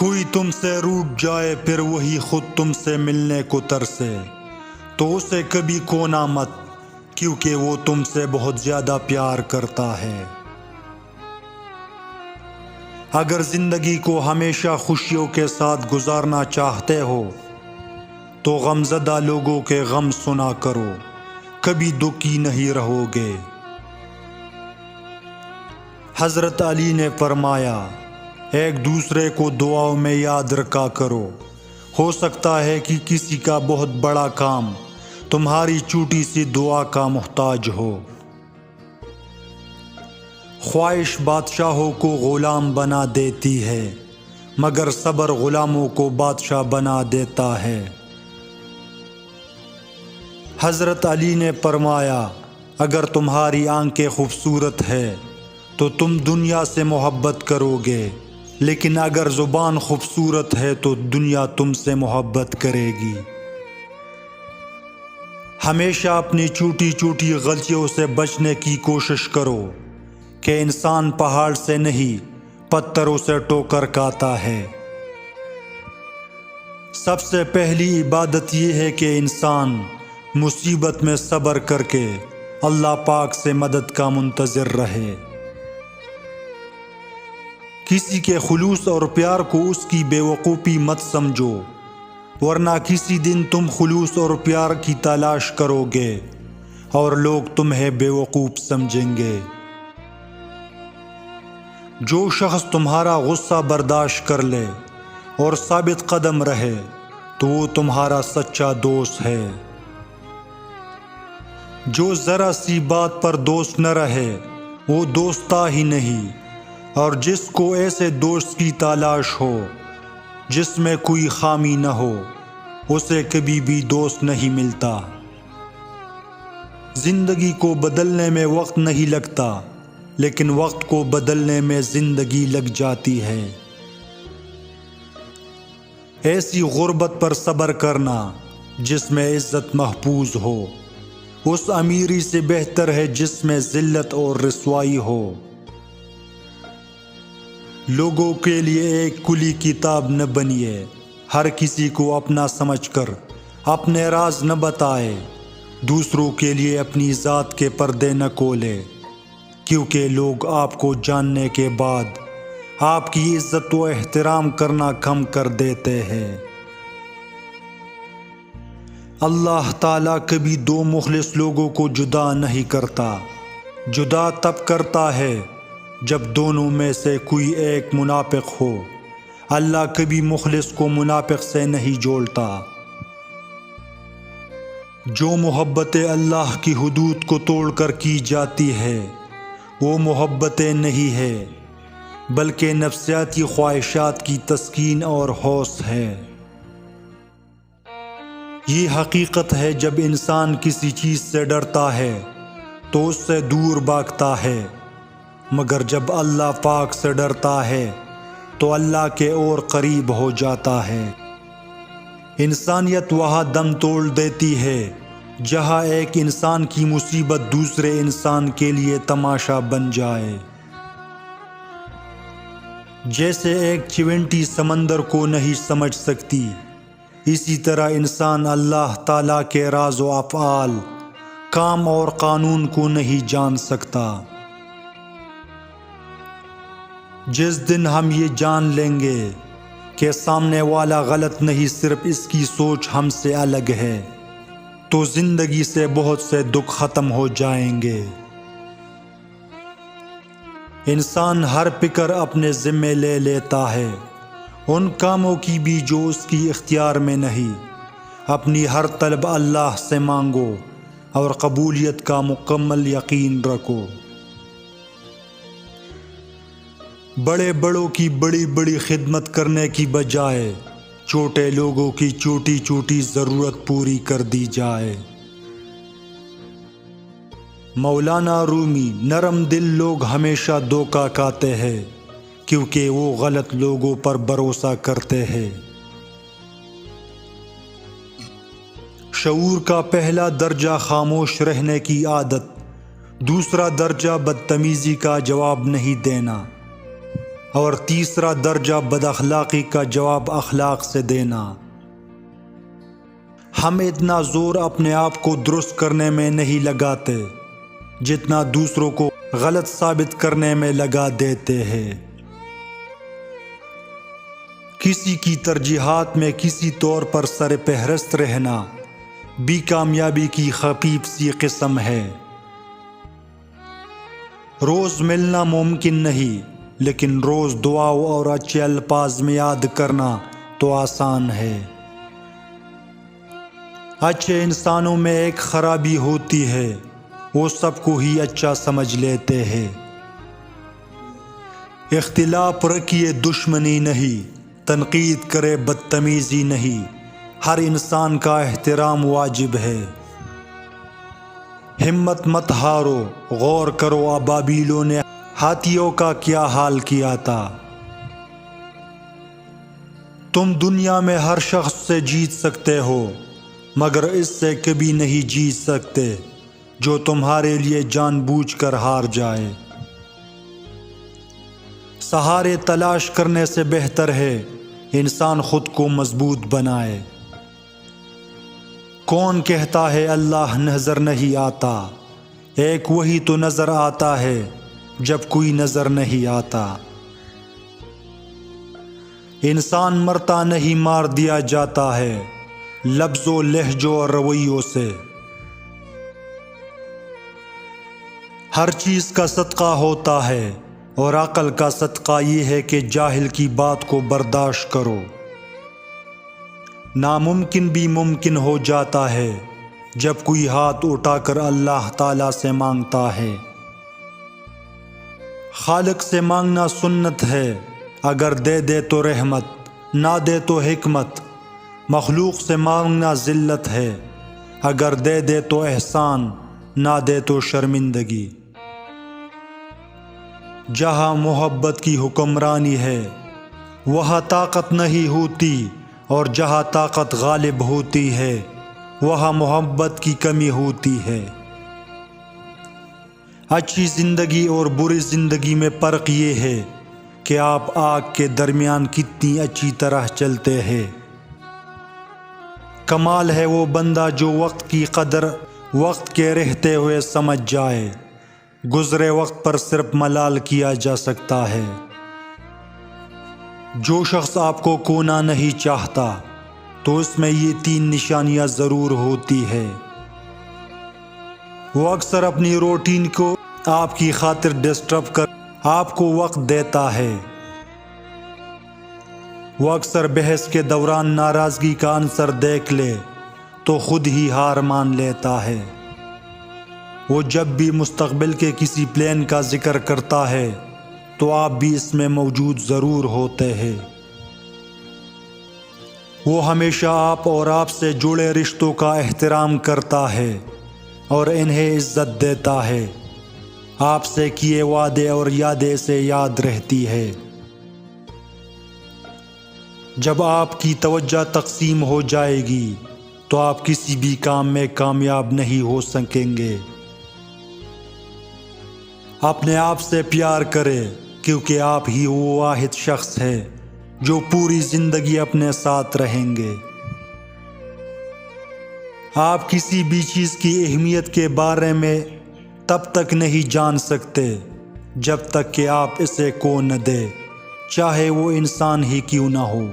کوئی تم سے روٹھ جائے پھر وہی خود تم سے ملنے کو ترسے تو اسے کبھی کونا مت، کیونکہ وہ تم سے بہت زیادہ پیار کرتا ہے۔ اگر زندگی کو ہمیشہ خوشیوں کے ساتھ گزارنا چاہتے ہو تو غمزدہ لوگوں کے غم سنا کرو، کبھی دکھی نہیں رہو گے۔ حضرت علی نے فرمایا، ایک دوسرے کو دعاؤں میں یاد رکھا کرو، ہو سکتا ہے کہ کسی کا بہت بڑا کام تمہاری چھوٹی سی دعا کا محتاج ہو۔ خواہش بادشاہوں کو غلام بنا دیتی ہے، مگر صبر غلاموں کو بادشاہ بنا دیتا ہے۔ حضرت علی نے فرمایا، اگر تمہاری آنکھیں خوبصورت ہے تو تم دنیا سے محبت کرو گے، لیکن اگر زبان خوبصورت ہے تو دنیا تم سے محبت کرے گی۔ ہمیشہ اپنی چھوٹی چھوٹی غلطیوں سے بچنے کی کوشش کرو کہ انسان پہاڑ سے نہیں پتھروں سے ٹوکر کھاتا ہے۔ سب سے پہلی عبادت یہ ہے کہ انسان مصیبت میں صبر کر کے اللہ پاک سے مدد کا منتظر رہے۔ کسی کے خلوص اور پیار کو اس کی بے وقوفی مت سمجھو، ورنہ کسی دن تم خلوص اور پیار کی تلاش کرو گے اور لوگ تمہیں بے وقوف سمجھیں گے۔ جو شخص تمہارا غصہ برداشت کر لے اور ثابت قدم رہے تو وہ تمہارا سچا دوست ہے۔ جو ذرا سی بات پر دوست نہ رہے وہ دوستا ہی نہیں، اور جس کو ایسے دوست کی تلاش ہو جس میں کوئی خامی نہ ہو، اسے کبھی بھی دوست نہیں ملتا۔ زندگی کو بدلنے میں وقت نہیں لگتا، لیکن وقت کو بدلنے میں زندگی لگ جاتی ہے۔ ایسی غربت پر صبر کرنا جس میں عزت محفوظ ہو، اس امیری سے بہتر ہے جس میں ذلت اور رسوائی ہو۔ لوگوں کے لیے ایک کھلی کتاب نہ بنیے، ہر کسی کو اپنا سمجھ کر اپنے راز نہ بتائے، دوسروں کے لیے اپنی ذات کے پردے نہ کھولے، کیونکہ لوگ آپ کو جاننے کے بعد آپ کی عزت و احترام کرنا کم کر دیتے ہیں۔ اللہ تعالیٰ کبھی دو مخلص لوگوں کو جدا نہیں کرتا، جدا تب کرتا ہے جب دونوں میں سے کوئی ایک منافق ہو۔ اللہ کبھی مخلص کو منافق سے نہیں جوڑتا۔ جو محبت اللہ کی حدود کو توڑ کر کی جاتی ہے وہ محبتیں نہیں ہے، بلکہ نفسیاتی خواہشات کی تسکین اور ہوس ہے۔ یہ حقیقت ہے، جب انسان کسی چیز سے ڈرتا ہے تو اس سے دور بھاگتا ہے، مگر جب اللہ پاک سے ڈرتا ہے تو اللہ کے اور قریب ہو جاتا ہے۔ انسانیت وہاں دم توڑ دیتی ہے جہاں ایک انسان کی مصیبت دوسرے انسان کے لیے تماشا بن جائے۔ جیسے ایک چیونٹی سمندر کو نہیں سمجھ سکتی، اسی طرح انسان اللہ تعالیٰ کے راز و افعال، کام اور قانون کو نہیں جان سکتا۔ جس دن ہم یہ جان لیں گے کہ سامنے والا غلط نہیں، صرف اس کی سوچ ہم سے الگ ہے، تو زندگی سے بہت سے دکھ ختم ہو جائیں گے۔ انسان ہر فکر اپنے ذمے لے لیتا ہے، ان کاموں کی بھی جو اس کی اختیار میں نہیں۔ اپنی ہر طلب اللہ سے مانگو اور قبولیت کا مکمل یقین رکھو۔ بڑے بڑوں کی بڑی بڑی خدمت کرنے کی بجائے چھوٹے لوگوں کی چھوٹی چھوٹی ضرورت پوری کر دی جائے۔ مولانا رومی، نرم دل لوگ ہمیشہ دھوکہ کھاتے ہیں کیونکہ وہ غلط لوگوں پر بھروسہ کرتے ہیں۔ شعور کا پہلا درجہ خاموش رہنے کی عادت، دوسرا درجہ بدتمیزی کا جواب نہیں دینا۔ اور تیسرا درجہ بد اخلاقی کا جواب اخلاق سے دینا۔ ہم اتنا زور اپنے آپ کو درست کرنے میں نہیں لگاتے جتنا دوسروں کو غلط ثابت کرنے میں لگا دیتے ہیں۔ کسی کی ترجیحات میں کسی طور پر سر فہرست رہنا بھی کامیابی کی خفیف سی قسم ہے۔ روز ملنا ممکن نہیں، لیکن روز دعاؤں اور اچھے الفاظ میں یاد کرنا تو آسان ہے۔ اچھے انسانوں میں ایک خرابی ہوتی ہے، وہ سب کو ہی اچھا سمجھ لیتے ہیں۔ اختلاف رکھیے دشمنی نہیں، تنقید کرے بدتمیزی نہیں، ہر انسان کا احترام واجب ہے۔ ہمت مت ہارو، غور کرو ابابیلوں نے ہاتھیوں کا کیا حال کیا تھا۔ تم دنیا میں ہر شخص سے جیت سکتے ہو، مگر اس سے کبھی نہیں جیت سکتے جو تمہارے لیے جان بوجھ کر ہار جائے۔ سہارے تلاش کرنے سے بہتر ہے انسان خود کو مضبوط بنائے۔ کون کہتا ہے اللہ نظر نہیں آتا؟ ایک وہی تو نظر آتا ہے جب کوئی نظر نہیں آتا۔ انسان مرتا نہیں، مار دیا جاتا ہے لفظوں، لہجوں اور رویوں سے۔ ہر چیز کا صدقہ ہوتا ہے، اور عقل کا صدقہ یہ ہے کہ جاہل کی بات کو برداشت کرو۔ ناممکن بھی ممکن ہو جاتا ہے جب کوئی ہاتھ اٹھا کر اللہ تعالیٰ سے مانگتا ہے۔ خالق سے مانگنا سنت ہے، اگر دے دے تو رحمت، نہ دے تو حکمت۔ مخلوق سے مانگنا ذلت ہے، اگر دے دے تو احسان، نہ دے تو شرمندگی۔ جہاں محبت کی حکمرانی ہے وہاں طاقت نہیں ہوتی، اور جہاں طاقت غالب ہوتی ہے وہاں محبت کی کمی ہوتی ہے۔ اچھی زندگی اور بری زندگی میں فرق یہ ہے کہ آپ آگ کے درمیان کتنی اچھی طرح چلتے ہیں۔ کمال ہے وہ بندہ جو وقت کی قدر وقت کے رہتے ہوئے سمجھ جائے۔ گزرے وقت پر صرف ملال کیا جا سکتا ہے۔ جو شخص آپ کو کھونا نہیں چاہتا تو اس میں یہ 3 نشانیاں ضرور ہوتی ہے۔ وہ اکثر اپنی روٹین کو آپ کی خاطر ڈسٹرب کر آپ کو وقت دیتا ہے۔ وہ اکثر بحث کے دوران ناراضگی کا عنصر دیکھ لے تو خود ہی ہار مان لیتا ہے۔ وہ جب بھی مستقبل کے کسی پلان کا ذکر کرتا ہے تو آپ بھی اس میں موجود ضرور ہوتے ہیں۔ وہ ہمیشہ آپ اور آپ سے جڑے رشتوں کا احترام کرتا ہے اور انہیں عزت دیتا ہے۔ آپ سے کیے وعدے اور یادیں سے یاد رہتی ہے۔ جب آپ کی توجہ تقسیم ہو جائے گی تو آپ کسی بھی کام میں کامیاب نہیں ہو سکیں گے۔ اپنے آپ سے پیار کرے، کیونکہ آپ ہی وہ واحد شخص ہے جو پوری زندگی اپنے ساتھ رہیں گے۔ آپ کسی بھی چیز کی اہمیت کے بارے میں تب تک نہیں جان سکتے جب تک کہ آپ اسے کھو نہ دیں، چاہے وہ انسان ہی کیوں نہ ہو۔